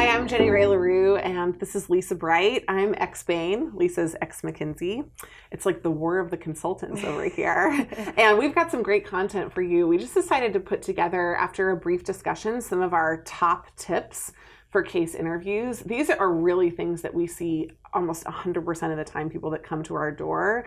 Hi, I'm Jenny Ray LaRue, and this is Lisa Bright. I'm ex-Bain. Lisa's ex-McKinsey. It's like the war of the consultants over here. And we've got some great content for you. We just decided to put together, after a brief discussion, some of our top tips for case interviews. These are really things that we see almost 100% of the time, people that come to our door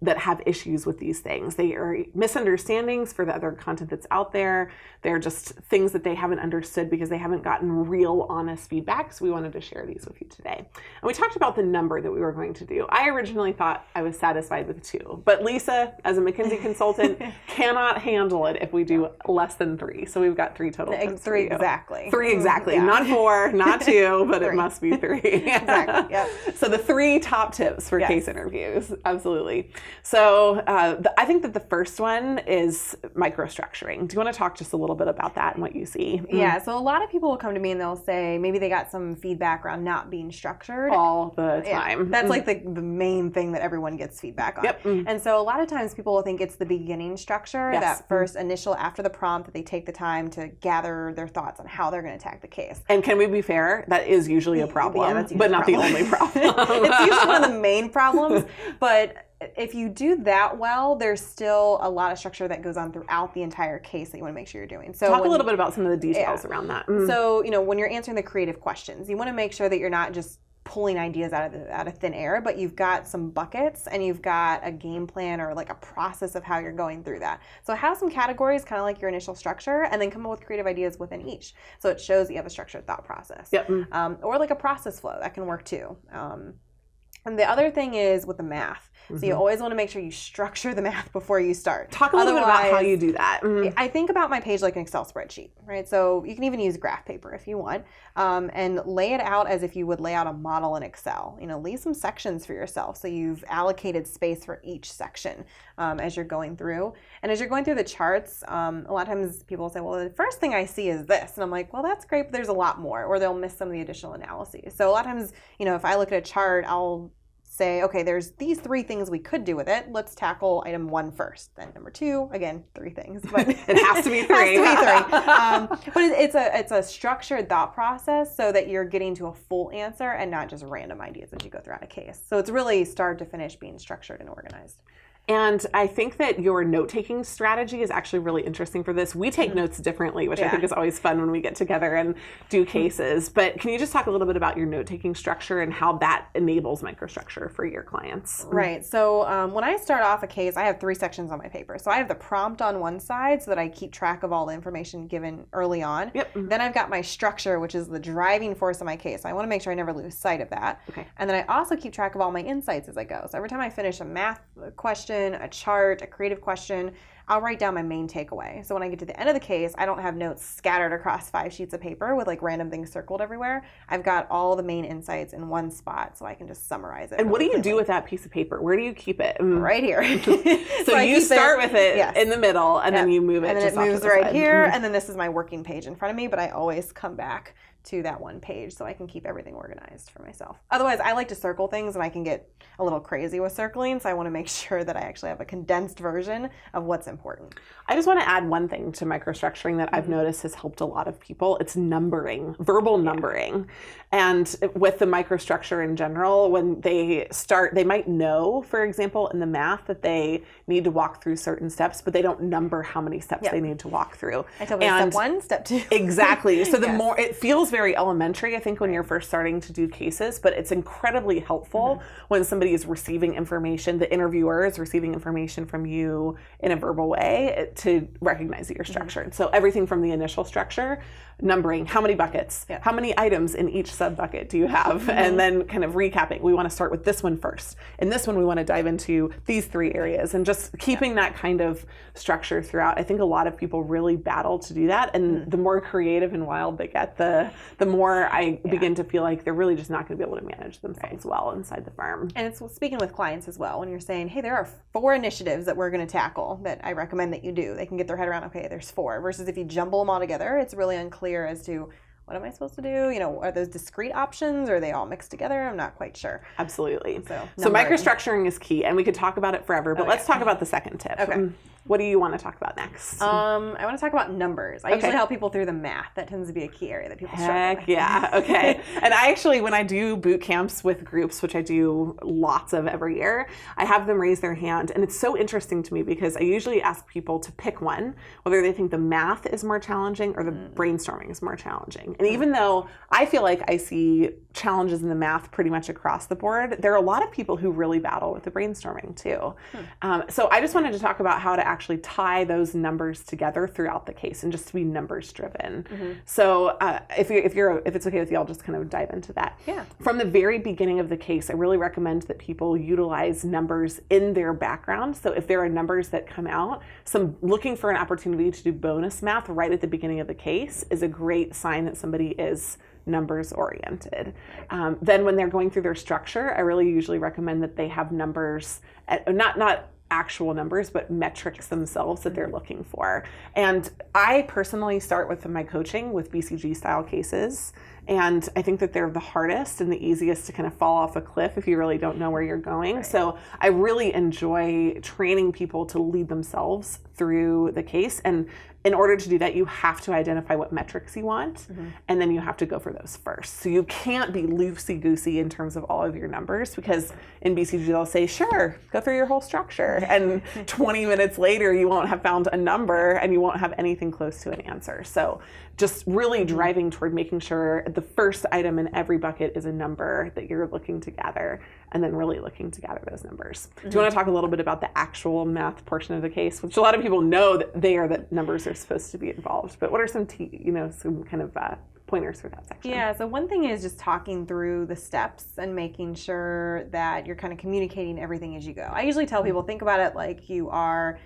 that have issues with these things. They are misunderstandings for the other content that's out there. They're just things that they haven't understood because they haven't gotten real, honest feedback. So we wanted to share these with you today. And we talked about the number that we were going to do. I originally thought I was satisfied with 2, but Lisa, as a McKinsey consultant, cannot handle it if we do less than 3. So we've got 3 total tips for you. 3 exactly. 3 exactly. Yeah. Not 4, not 2, but 3. It must be 3. Exactly. Yep. So the 3 top tips for case interviews. Absolutely. So I think that the first one is microstructuring. Do you want to talk just a little bit about that and what you see? Yeah. So a lot of people will come to me and they'll say maybe they got some feedback around not being structured. All the time. Yeah, that's like the main thing that everyone gets feedback on. Yep. And so a lot of times people will think it's the beginning structure, that first initial after the prompt that they take the time to gather their thoughts on how they're going to attack the case. And can we be fair? That is usually a problem, that's usually but not the only problem. It's usually one of the main problems, but if you do that well, there's still a lot of structure that goes on throughout the entire case that you want to make sure you're doing. So talk a little bit about some of the details around that. So, when you're answering the creative questions, you want to make sure that you're not just pulling ideas out of thin air, but you've got some buckets and you've got a game plan or like a process of how you're going through that. So have some categories, kind of like your initial structure, and then come up with creative ideas within each. So it shows that you have a structured thought process. Yep. Or like a process flow, that can work too. And the other thing is with the math. So you always want to make sure you structure the math before you start. Talk a little bit about how you do that. I think about my page like an Excel spreadsheet, right? So you can even use graph paper if you want, and lay it out as if you would lay out a model in Excel. Leave some sections for yourself so you've allocated space for each section as you're going through. And as you're going through the charts, a lot of times people will say, well, the first thing I see is this. And I'm like, well, that's great, but there's a lot more, or they'll miss some of the additional analyses. So a lot of times, if I look at a chart, I'll say, okay, there's these 3 things we could do with it. Let's tackle item 1 first. Then number 2, again, 3 things, but it has to be 3. But it's a structured thought process so that you're getting to a full answer and not just random ideas as you go throughout a case. So it's really start to finish being structured and organized. And I think that your note-taking strategy is actually really interesting for this. We take notes differently, which I think is always fun when we get together and do cases. But can you just talk a little bit about your note-taking structure and how that enables microstructure for your clients? Right. So when I start off a case, I have 3 sections on my paper. So I have the prompt on one side so that I keep track of all the information given early on. Yep. Then I've got my structure, which is the driving force of my case. So I want to make sure I never lose sight of that. Okay. And then I also keep track of all my insights as I go. So every time I finish a math question, a chart, a creative question, I'll write down my main takeaway. So when I get to the end of the case, I don't have notes scattered across 5 sheets of paper with like random things circled everywhere. I've got all the main insights in one spot so I can just summarize it. And what do you do with that piece of paper? Where do you keep it? Right here. So you start with it in the middle and then you move it. And then it moves right here. And then this is my working page in front of me, but I always come back to that one page so I can keep everything organized for myself. Otherwise, I like to circle things and I can get a little crazy with circling, so I want to make sure that I actually have a condensed version of what's important. I just want to add one thing to microstructuring that I've noticed has helped a lot of people. It's numbering, verbal numbering. And with the microstructure in general, when they start, they might know, for example, in the math that they need to walk through certain steps, but they don't number how many steps they need to walk through. I tell them step 1, step 2. Exactly. So the more, it feels very elementary, I think, when you're first starting to do cases, but it's incredibly helpful when somebody is receiving information, the interviewer is receiving information from you in a verbal way to recognize that you're structured. So everything from the initial structure, numbering, how many buckets, how many items in each sub bucket do you have, and then kind of recapping. We want to start with this one first. In this one, we want to dive into these 3 areas, and just keeping that kind of structure throughout. I think a lot of people really battle to do that, and the more creative and wild they get, the more I begin to feel like they're really just not going to be able to manage themselves well inside the firm. And it's speaking with clients as well, when you're saying, hey, there are 4 initiatives that we're going to tackle that I recommend that you do. They can get their head around, okay, there's 4, versus if you jumble them all together, it's really unclear as to what am I supposed to do? Are those discrete options, or are they all mixed together? I'm not quite sure. Absolutely. So microstructuring is key, and we could talk about it forever, but let's talk about the second tip. Okay. What do you want to talk about next? I want to talk about numbers. I usually help people through the math. That tends to be a key area that people struggle with. Yeah. Okay. And I actually, when I do boot camps with groups, which I do lots of every year, I have them raise their hand. And it's so interesting to me because I usually ask people to pick one, whether they think the math is more challenging or the brainstorming is more challenging. And even though I feel like I see challenges in the math pretty much across the board, there are a lot of people who really battle with the brainstorming too. So I just wanted to talk about how to actually tie those numbers together throughout the case and just to be numbers driven. So if it's okay with you, I'll just kind of dive into that. Yeah. From the very beginning of the case, I really recommend that people utilize numbers in their background. So if there are numbers that come out, looking for an opportunity to do bonus math right at the beginning of the case is a great sign that somebody is numbers oriented. Then when they're going through their structure, I really usually recommend that they have numbers, not actual numbers, but metrics themselves that they're looking for. And I personally start with my coaching with BCG style cases. And I think that they're the hardest and the easiest to kind of fall off a cliff if you really don't know where you're going. Right. So I really enjoy training people to lead themselves through the case. And in order to do that, you have to identify what metrics you want, and then you have to go for those first. So you can't be loosey-goosey in terms of all of your numbers, because in BCG they'll say, sure, go through your whole structure. And 20 minutes later, you won't have found a number and you won't have anything close to an answer. So just really driving toward making sure the first item in every bucket is a number that you're looking to gather, and then really looking to gather those numbers. Do you want to talk a little bit about the actual math portion of the case, which a lot of people know that numbers are supposed to be involved, but what are some some kind of pointers for that section? Yeah, so one thing is just talking through the steps and making sure that you're kind of communicating everything as you go. I usually tell people, think about it like you are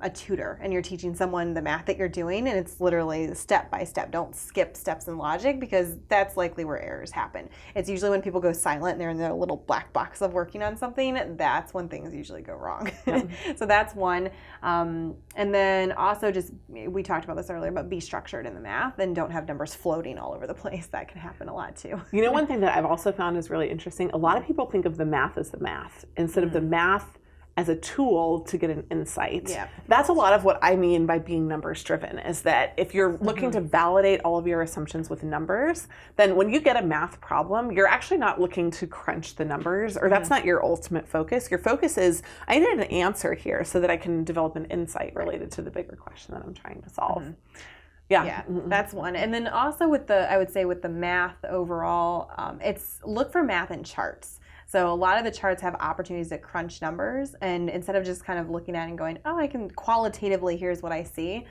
a tutor and you're teaching someone the math that you're doing, and it's literally step by step. Don't skip steps in logic, because that's likely where errors happen. It's usually when people go silent and they're in their little black box of working on something, that's when things usually go wrong. Yeah. So that's one. And then also just, we talked about this earlier, but be structured in the math and don't have numbers floating all over the place. That can happen a lot too. You know, one thing that I've also found is really interesting, a lot of people think of the math as the math instead of the math as a tool to get an insight. Yeah. That's a lot of what I mean by being numbers driven, is that if you're looking to validate all of your assumptions with numbers, then when you get a math problem, you're actually not looking to crunch the numbers, or that's not your ultimate focus. Your focus is, I need an answer here so that I can develop an insight related to the bigger question that I'm trying to solve. Yeah, that's one. And then also I would say with the math overall, it's look for math in charts. So a lot of the charts have opportunities to crunch numbers, and instead of just kind of looking at it and going, oh, I can qualitatively, here's what I see,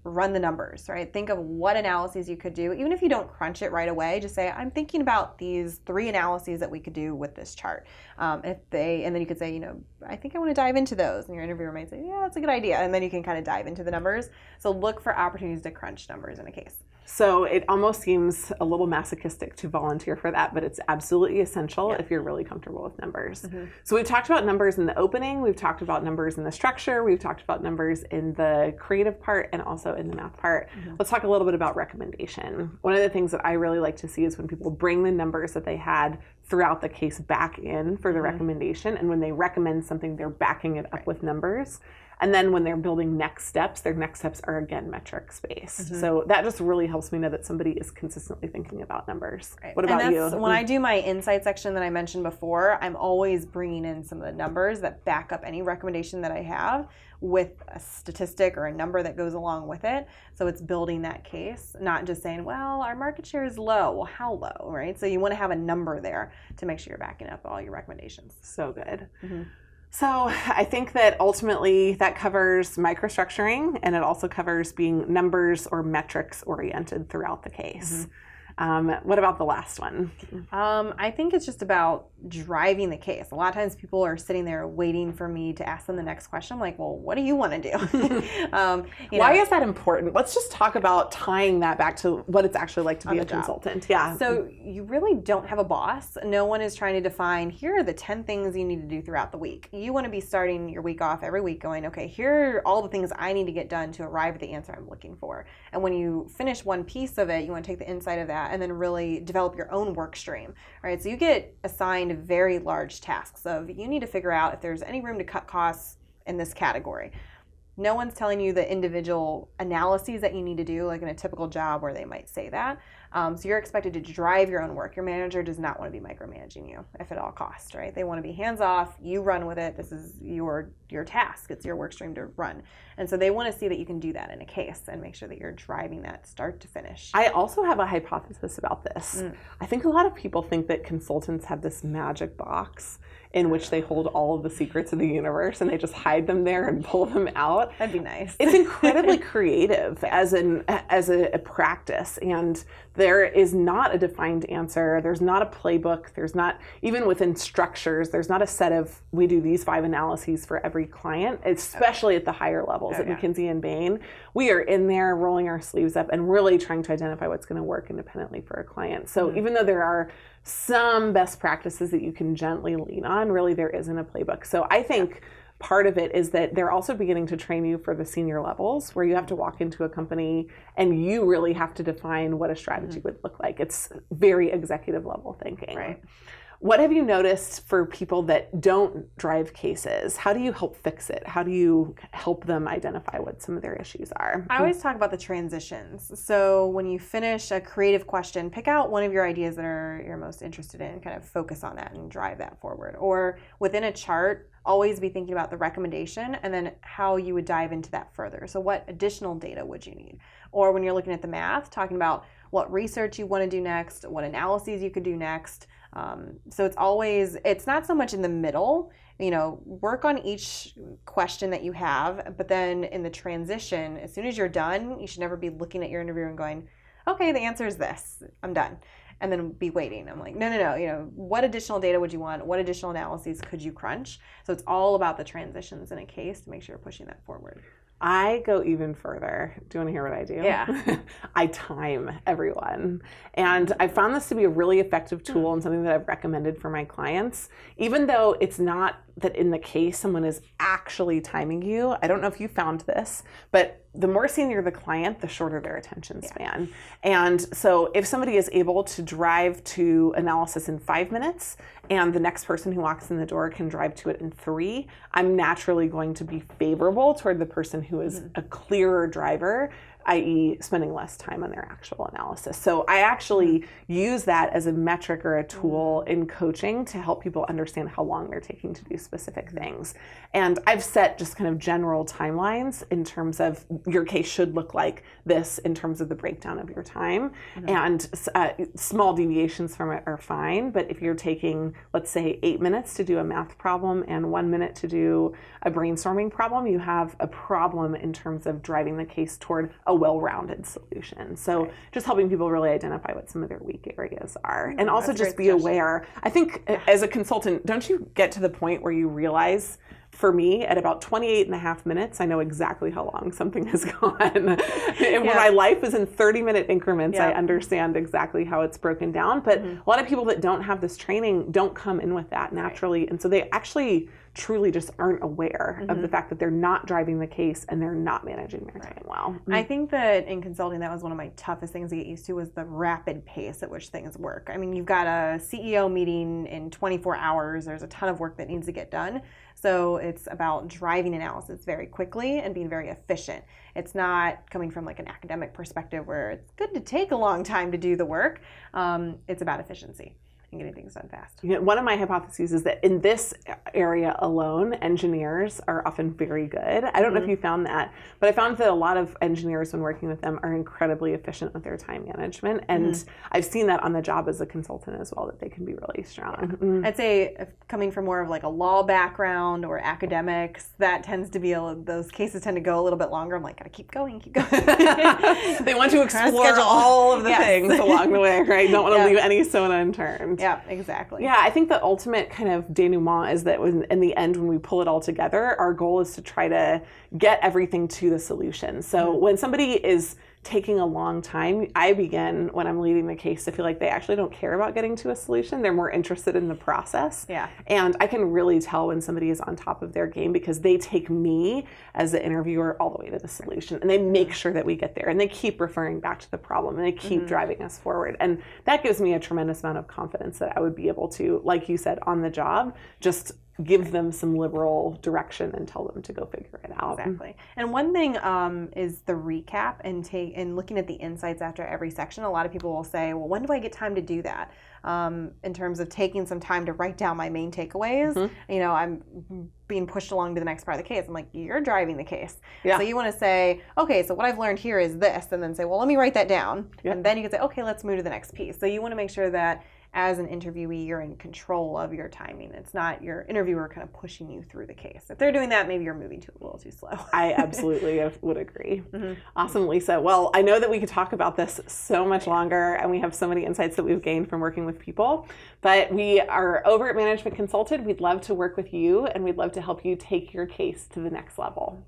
run the numbers, right? Think of what analyses you could do. Even if you don't crunch it right away, just say, I'm thinking about these 3 analyses that we could do with this chart. And then you could say, I think I want to dive into those. And your interviewer might say, yeah, that's a good idea. And then you can kind of dive into the numbers. So look for opportunities to crunch numbers in a case. So it almost seems a little masochistic to volunteer for that, but it's absolutely essential if you're really comfortable with numbers. So we've talked about numbers in the opening, we've talked about numbers in the structure, we've talked about numbers in the creative part and also in the math part. Let's talk a little bit about recommendation. One of the things that I really like to see is when people bring the numbers that they had throughout the case back in for the recommendation, and when they recommend something, they're backing it up with numbers. And then when they're building next steps, their next steps are again metrics based. So that just really helps me know that somebody is consistently thinking about numbers. Right. What about you? When I do my insight section that I mentioned before, I'm always bringing in some of the numbers that back up any recommendation that I have with a statistic or a number that goes along with it. So it's building that case, not just saying, well, our market share is low. Well, how low, right? So you want to have a number there to make sure you're backing up all your recommendations. So good. So I think that ultimately that covers microstructuring, and it also covers being numbers or metrics oriented throughout the case. What about the last one? I think it's just about driving the case. A lot of times people are sitting there waiting for me to ask them the next question. I'm like, well, what do you want to do? Why is that important? Let's just talk about tying that back to what it's actually like to be a consultant. Yeah. So you really don't have a boss. No one is trying to define, here are the 10 things you need to do throughout the week. You want to be starting your week off every week going, okay, here are all the things I need to get done to arrive at the answer I'm looking for. And when you finish one piece of it, you want to take the insight of that and then really develop your own work stream, right? So you get assigned very large tasks of, you need to figure out if there's any room to cut costs in this category. No one's telling you the individual analyses that you need to do, like in a typical job where they might say that. So you're expected to drive your own work. Your manager does not want to be micromanaging you if at all costs, right? They want to be hands off. You run with it. This is your task. It's your work stream to run. And so they want to see that you can do that in a case and make sure that you're driving that start to finish. I also have a hypothesis about this. I think a lot of people think that consultants have this magic box in which they hold all of the secrets of the universe and they just hide them there and pull them out. That'd be nice. It's incredibly creative as a practice, and there is not a defined answer. There's not a playbook. There's not, even within structures, there's not a set of, we do these 5 analyses for every client, especially at the higher levels at McKinsey and Bain. We are in there rolling our sleeves up and really trying to identify what's going to work independently for a client. So even though there are some best practices that you can gently lean on, really there isn't a playbook. So I think part of it is that they're also beginning to train you for the senior levels where you have to walk into a company and you really have to define what a strategy would look like. It's very executive level thinking. Right. What have you noticed for people that don't drive cases? How do you help fix it? How do you help them identify what some of their issues are? I always talk about the transitions. So when you finish a creative question, pick out one of your ideas that you're most interested in, kind of focus on that and drive that forward. Or within a chart, always be thinking about the recommendation and then how you would dive into that further. So what additional data would you need? Or when you're looking at the math, talking about what research you want to do next, what analyses you could do next. So it's not so much in the middle, work on each question that you have, but then in the transition, as soon as you're done, you should never be looking at your interviewer and going, okay, the answer is this, I'm done. And then be waiting. I'm like, no, what additional data would you want? What additional analyses could you crunch? So it's all about the transitions in a case to make sure you're pushing that forward. I go even further. Do you want to hear what I do? Yeah. I time everyone. And I found this to be a really effective tool and something that I've recommended for my clients. Even though it's not that in the case someone is actually timing you. I don't know if you found this, but the more senior the client, the shorter their attention span. And so if somebody is able to drive to analysis in 5 minutes and the next person who walks in the door can drive to it in 3, I'm naturally going to be favorable toward the person who is a clearer driver, i.e. spending less time on their actual analysis. So I actually use that as a metric or a tool in coaching to help people understand how long they're taking to do specific things. And I've set just kind of general timelines in terms of your case should look like this in terms of the breakdown of your time. And small deviations from it are fine. But if you're taking, let's say, 8 minutes to do a math problem and 1 minute to do a brainstorming problem, you have a problem in terms of driving the case toward a well-rounded solution. So just helping people really identify what some of their weak areas are. And also just be aware. I think as a consultant, don't you get to the point where you realize, for me, at about 28 and a half minutes, I know exactly how long something has gone. And when my life is in 30-minute increments, I understand exactly how it's broken down. But a lot of people that don't have this training don't come in with that naturally. And so they actually truly just aren't aware of the fact that they're not driving the case and they're not managing their time well. I think that in consulting, that was one of my toughest things to get used to, was the rapid pace at which things work. I mean, you've got a CEO meeting in 24 hours. There's a ton of work that needs to get done. So it's about driving analysis very quickly and being very efficient. It's not coming from like an academic perspective where it's good to take a long time to do the work. It's about efficiency and getting things done fast. One of my hypotheses is that in this area alone, engineers are often very good. I don't know if you found that, but I found that a lot of engineers, when working with them, are incredibly efficient with their time management. And I've seen that on the job as a consultant as well, that they can be really strong. I'd say coming from more of like a law background or academics, that tends to be, those cases tend to go a little bit longer. I'm like, gotta keep going. They want to explore all of the things along the way, right? Don't want to leave any stone unturned. Yeah, exactly. Yeah, I think the ultimate kind of denouement is that in the end, when we pull it all together, our goal is to try to get everything to the solution. So when somebody is taking a long time, I begin, when I'm leading the case, to feel like they actually don't care about getting to a solution. They're more interested in the process. Yeah. And I can really tell when somebody is on top of their game because they take me as the interviewer all the way to the solution, and they make sure that we get there, and they keep referring back to the problem, and they keep driving us forward. And that gives me a tremendous amount of confidence that I would be able to, like you said, on the job, just give them some liberal direction and tell them to go figure it out. Exactly. And one thing is the recap and looking at the insights after every section. A lot of people will say, well, when do I get time to do that? In terms of taking some time to write down my main takeaways. You know, I'm being pushed along to the next part of the case. I'm like, you're driving the case. Yeah. So you want to say, okay, so what I've learned here is this, and then say, well, let me write that down. Yep. And then you can say, okay, let's move to the next piece. So you want to make sure that as an interviewee, you're in control of your timing. It's not your interviewer kind of pushing you through the case. If they're doing that, maybe you're moving a little too slow. I absolutely would agree. Awesome, Lisa. Well, I know that we could talk about this so much longer, and we have so many insights that we've gained from working with people, but we are over at Management Consulted. We'd love to work with you, and we'd love to help you take your case to the next level.